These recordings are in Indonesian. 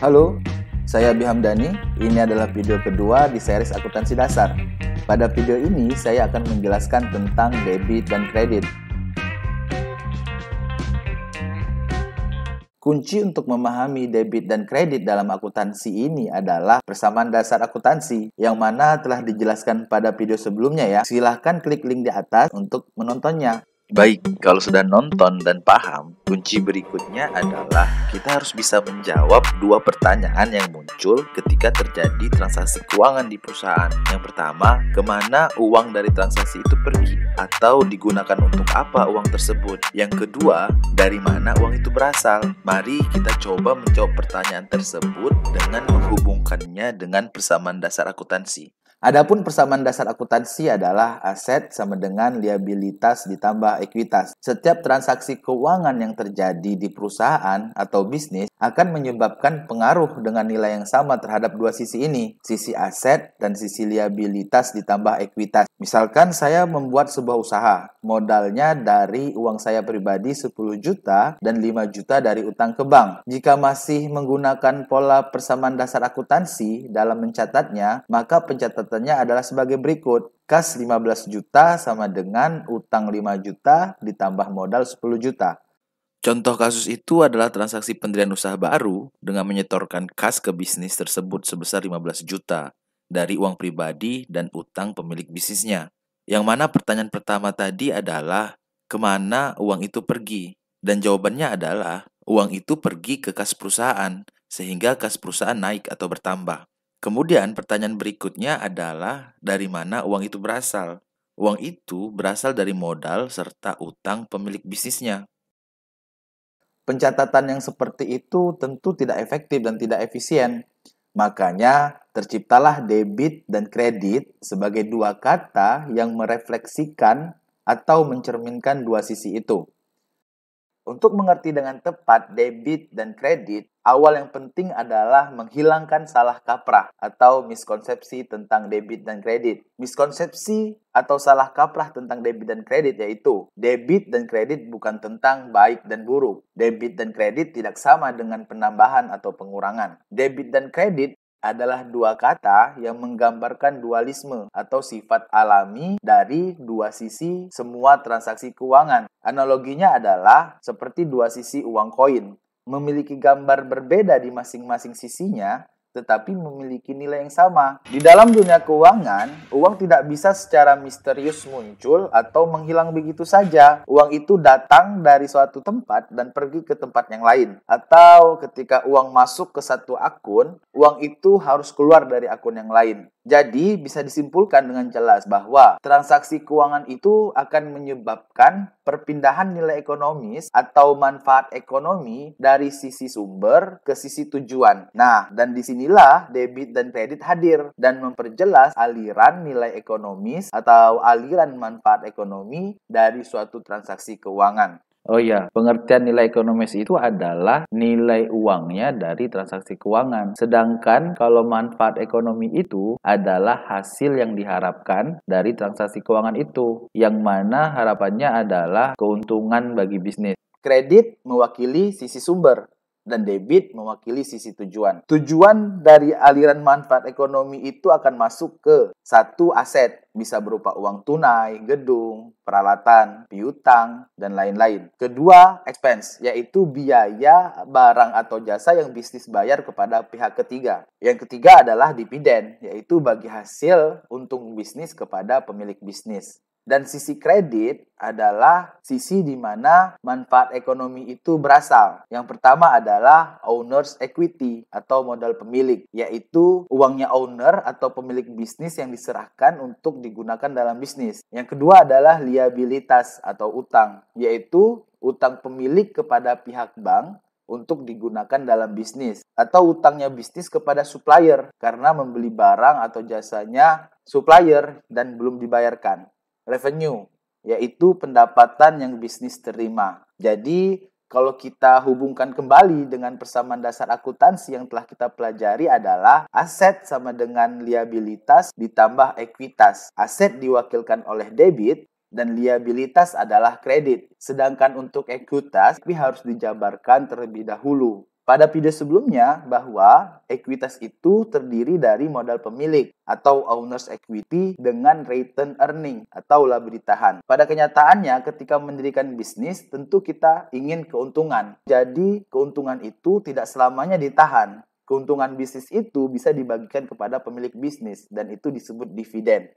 Halo, saya Bihamdani. Ini adalah video kedua di series akuntansi dasar. Pada video ini, saya akan menjelaskan tentang debit dan kredit. Kunci untuk memahami debit dan kredit dalam akuntansi ini adalah persamaan dasar akuntansi, yang mana telah dijelaskan pada video sebelumnya ya. Silahkan klik link di atas untuk menontonnya. Baik, kalau sudah nonton dan paham, kunci berikutnya adalah kita harus bisa menjawab dua pertanyaan yang muncul ketika terjadi transaksi keuangan di perusahaan. Yang pertama, kemana uang dari transaksi itu pergi atau digunakan untuk apa uang tersebut? Yang kedua, dari mana uang itu berasal? Mari kita coba menjawab pertanyaan tersebut dengan menghubungkannya dengan persamaan dasar akuntansi. Adapun persamaan dasar akuntansi adalah aset sama dengan liabilitas ditambah ekuitas. Setiap transaksi keuangan yang terjadi di perusahaan atau bisnis akan menyebabkan pengaruh dengan nilai yang sama terhadap dua sisi ini, sisi aset dan sisi liabilitas ditambah ekuitas. Misalkan saya membuat sebuah usaha, modalnya dari uang saya pribadi 10 juta dan 5 juta dari utang ke bank. Jika masih menggunakan pola persamaan dasar akuntansi dalam mencatatnya, maka pencatatannya adalah sebagai berikut. Kas 15 juta sama dengan utang 5 juta ditambah modal 10 juta. Contoh kasus itu adalah transaksi pendirian usaha baru dengan menyetorkan kas ke bisnis tersebut sebesar 15 juta dari uang pribadi dan utang pemilik bisnisnya. Yang mana pertanyaan pertama tadi adalah kemana uang itu pergi? Dan jawabannya adalah uang itu pergi ke kas perusahaan sehingga kas perusahaan naik atau bertambah. Kemudian pertanyaan berikutnya adalah dari mana uang itu berasal? Uang itu berasal dari modal serta utang pemilik bisnisnya. Pencatatan yang seperti itu tentu tidak efektif dan tidak efisien. Makanya terciptalah debit dan kredit sebagai dua kata yang merefleksikan atau mencerminkan dua sisi itu. Untuk mengerti dengan tepat debit dan kredit, awal yang penting adalah menghilangkan salah kaprah atau miskonsepsi tentang debit dan kredit. Miskonsepsi atau salah kaprah tentang debit dan kredit yaitu debit dan kredit bukan tentang baik dan buruk. Debit dan kredit tidak sama dengan penambahan atau pengurangan. Debit dan kredit adalah dua kata yang menggambarkan dualisme atau sifat alami dari dua sisi semua transaksi keuangan. Analoginya adalah seperti dua sisi uang koin, memiliki gambar berbeda di masing-masing sisinya, tetapi memiliki nilai yang sama. Di dalam dunia keuangan, uang tidak bisa secara misterius muncul atau menghilang begitu saja. Uang itu datang dari suatu tempat dan pergi ke tempat yang lain. Atau ketika uang masuk ke satu akun, uang itu harus keluar dari akun yang lain. Jadi, bisa disimpulkan dengan jelas bahwa transaksi keuangan itu akan menyebabkan perpindahan nilai ekonomis atau manfaat ekonomi dari sisi sumber ke sisi tujuan. Nah, dan disinilah debit dan kredit hadir dan memperjelas aliran nilai ekonomis atau aliran manfaat ekonomi dari suatu transaksi keuangan. Oh iya, pengertian nilai ekonomis itu adalah nilai uangnya dari transaksi keuangan. Sedangkan kalau manfaat ekonomi itu adalah hasil yang diharapkan dari transaksi keuangan itu, yang mana harapannya adalah keuntungan bagi bisnis. Kredit mewakili sisi sumber dan debit mewakili sisi tujuan. Tujuan dari aliran manfaat ekonomi itu akan masuk ke satu aset, bisa berupa uang tunai, gedung, peralatan, piutang, dan lain-lain. Kedua, expense, yaitu biaya barang atau jasa yang bisnis bayar kepada pihak ketiga. Yang ketiga adalah dividen, yaitu bagi hasil untung bisnis kepada pemilik bisnis. Dan sisi kredit adalah sisi di mana manfaat ekonomi itu berasal. Yang pertama adalah owner's equity atau modal pemilik, yaitu uangnya owner atau pemilik bisnis yang diserahkan untuk digunakan dalam bisnis. Yang kedua adalah liabilitas atau utang, yaitu utang pemilik kepada pihak bank untuk digunakan dalam bisnis, atau utangnya bisnis kepada supplier karena membeli barang atau jasanya supplier dan belum dibayarkan. Revenue, yaitu pendapatan yang bisnis terima. Jadi, kalau kita hubungkan kembali dengan persamaan dasar akuntansi yang telah kita pelajari adalah aset sama dengan liabilitas ditambah ekuitas. Aset diwakilkan oleh debit dan liabilitas adalah kredit. Sedangkan untuk ekuitas, harus dijabarkan terlebih dahulu. Pada video sebelumnya bahwa ekuitas itu terdiri dari modal pemilik atau owner's equity dengan return earning atau laba ditahan. Pada kenyataannya ketika mendirikan bisnis tentu kita ingin keuntungan. Jadi keuntungan itu tidak selamanya ditahan. Keuntungan bisnis itu bisa dibagikan kepada pemilik bisnis dan itu disebut dividen.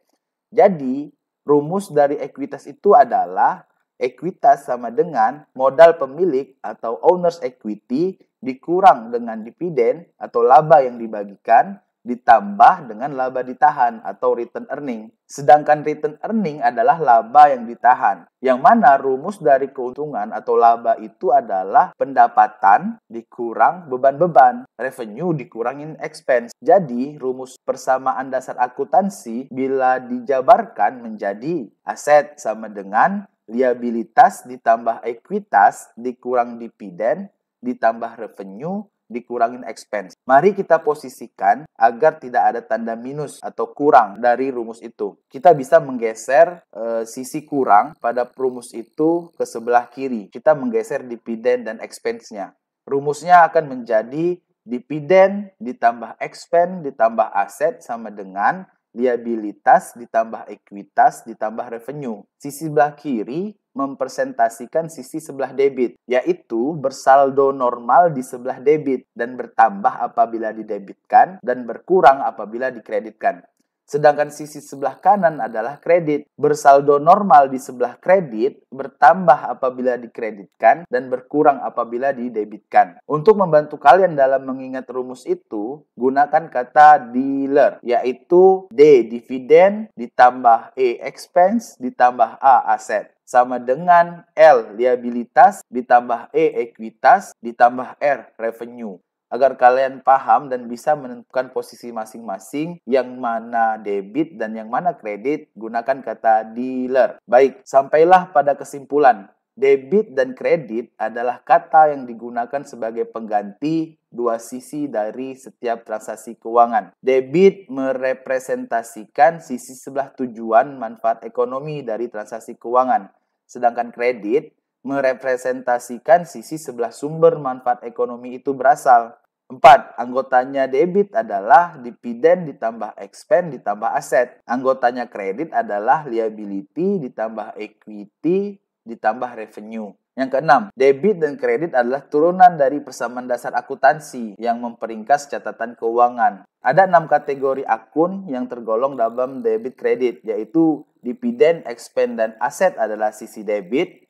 Jadi rumus dari ekuitas itu adalah ekuitas sama dengan modal pemilik atau owner's equity dikurang dengan dividen atau laba yang dibagikan ditambah dengan laba ditahan atau return earning. Sedangkan return earning adalah laba yang ditahan. Yang mana rumus dari keuntungan atau laba itu adalah pendapatan dikurang beban-beban. Revenue dikurangin expense. Jadi rumus persamaan dasar akuntansi bila dijabarkan menjadi aset sama dengan liabilitas ditambah ekuitas dikurang dividen ditambah revenue dikurangin expense. Mari kita posisikan agar tidak ada tanda minus atau kurang dari rumus itu. Kita bisa menggeser sisi kurang pada rumus itu ke sebelah kiri. Kita menggeser dividen dan expense-nya. Rumusnya akan menjadi dividen ditambah expense ditambah aset sama dengan liabilitas ditambah ekuitas ditambah revenue. Sisi sebelah kiri mempresentasikan sisi sebelah debit, yaitu bersaldo normal di sebelah debit dan bertambah apabila didebitkan dan berkurang apabila dikreditkan. Sedangkan sisi sebelah kanan adalah kredit. Bersaldo normal di sebelah kredit, bertambah apabila dikreditkan, dan berkurang apabila didebitkan. Untuk membantu kalian dalam mengingat rumus itu, gunakan kata dealer, yaitu D, dividen, ditambah E, expense, ditambah A, aset. Sama dengan L, liabilitas, ditambah E, ekuitas, ditambah R, revenue. Agar kalian paham dan bisa menentukan posisi masing-masing, yang mana debit dan yang mana kredit, gunakan kata dealer. Baik, sampailah pada kesimpulan. Debit dan kredit adalah kata yang digunakan sebagai pengganti dua sisi dari setiap transaksi keuangan. Debit merepresentasikan sisi sebelah tujuan manfaat ekonomi dari transaksi keuangan. Sedangkan kredit merepresentasikan sisi sebelah sumber manfaat ekonomi itu berasal. 4. Anggotanya debit adalah dividen ditambah expense ditambah aset. Anggotanya kredit adalah liability ditambah equity ditambah revenue. Yang keenam, debit dan kredit adalah turunan dari persamaan dasar akuntansi yang memperingkas catatan keuangan. Ada 6 kategori akun yang tergolong dalam debit kredit, yaitu dividen, expense, dan aset adalah sisi debit,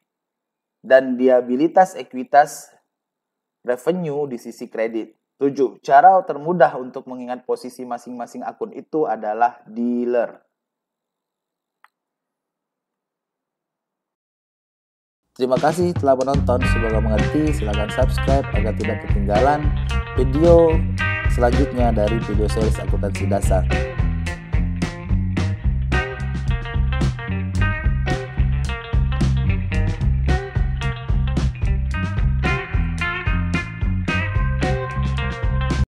dan liabilitas, ekuitas, revenue di sisi kredit. 7. Cara termudah untuk mengingat posisi masing-masing akun itu adalah dealer. Terima kasih telah menonton. Semoga mengerti. Silakan subscribe agar tidak ketinggalan video selanjutnya dari video series akuntansi dasar.